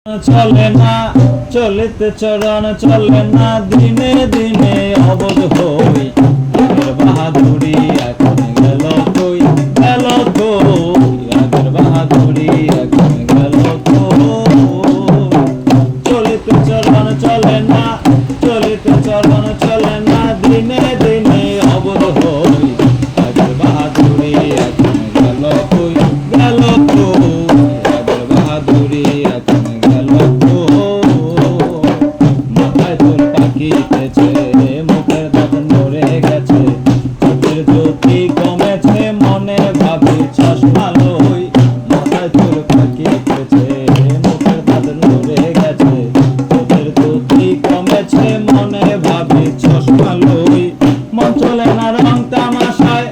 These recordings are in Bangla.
চলে না চলিতে চরণ চলে না দিনে দিনে অবধ হই আগের বাহাদুরি এখন গেল কই গেল কই আগের বাহাদুরি এখন গেল কই চলিতে চরণ চলে না চলিতে চরণ চলে না দিনে দিনে অবধ হই আগের বাহাদুরি এখন গেল কই গেল কই আগের বাহাদুরি এখন মুখের দাঁত নড়ে গেছে চোখের জ্যোতি কমেছে মনে ভাবি চশমা লই মাথায় চুল পাকিয়েছে মুখের দাঁত নড়ে গেছে চোখের জ্যোতি কমেছে মনে ভাবি চশমা লই মন চলে না রং তামাশায়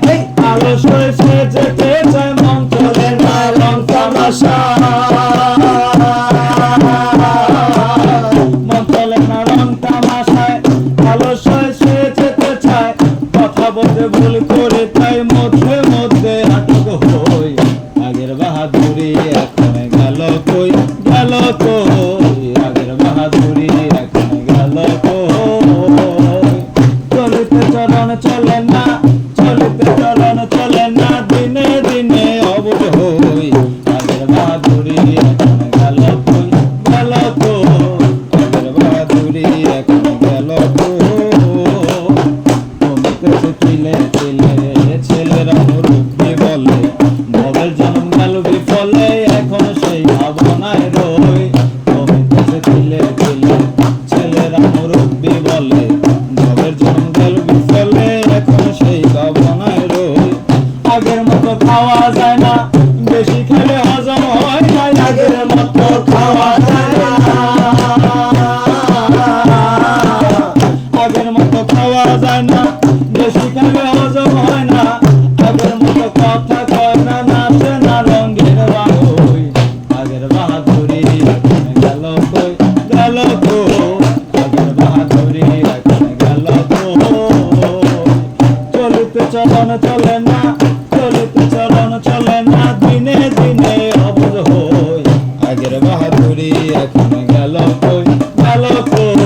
আলস হয়েছে যেতে চায় মন চলে না রং তামাশায় ভুল করে তাই মধ্যে মধ্যে আটক হই আগের বাহাদুরি এখন গেল কই গেল কই আগের বাহাদুরি এখন গেল কই চলিতে চরণ চলে না চলিতে চরণ চলে না দিনে দিনে অবধ হই আগের বাহাদুরি এখন গেল কই গেল কই আগের বাহাদুরি এখন গেল তিলে তিলে ছেলেরা মুরব্বি বলে ভবের জন্ম গেল বিফলে এখন সেই ভাবনায় রই কমিতেছে তিলে তিলে ছেলেরা মুরব্বি বলে ভবের জন্ম গেল বিফলে এখন সেই ভাবনায় রই আগের মতো খাওয়া যায় না বেশি খেলে হজম হয় না আগের মতো খাওয়া যায় না আগের মতো খাওয়া যায় না বেশি খেলে হজম হয় না আগের মতো কথা কয় না নাচে না রঙের বাহুই আগের বাহাদুরি এখন গেল কই গেল কই আগের বাহাদুরি এখন গেল কই চলিতে চরণ চলে না চলিতে চরণ চলে না দিনে দিনে অবধ হই আগের বাহাদুরি এখন গেল কই গেল কই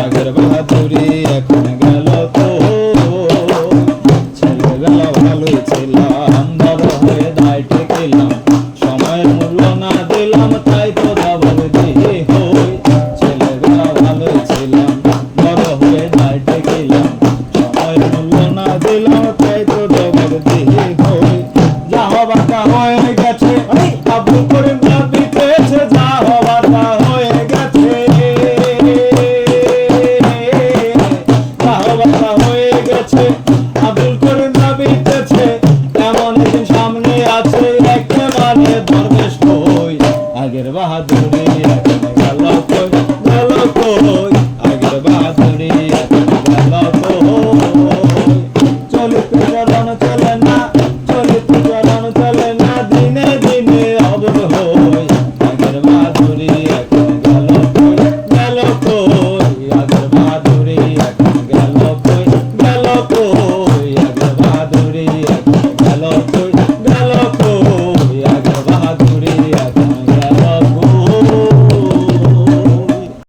আগের বাহাদুরি এখন গেল ভালোই ছিলাম বড় হয়ে দায়িত্বে গেলাম সময়ের মূল্য না দিলাম তাই তো দাবর দিয়ে হই ছেলেবেলা ভালোই ছিলাম বড় হয়ে দায়িত্বে গেলাম সময়ের মূল্য না দিলাম তাই তো দাবর দিয়ে হই যা হবার তা হয়ে গেছে আব্দুল করিম রাব্বি পেয়েছে যা হবার তা হয়ে গেছে যা হবার তা হয়ে গেছে আব্দুল করিম এমন একদিন সামনে আছে একেবারে দরবেশ কই আগের বাহাদুরি এখন গেল কই গেল কই আগের বাহাদুরি এখন গেল কই চলিতে চরণ চলে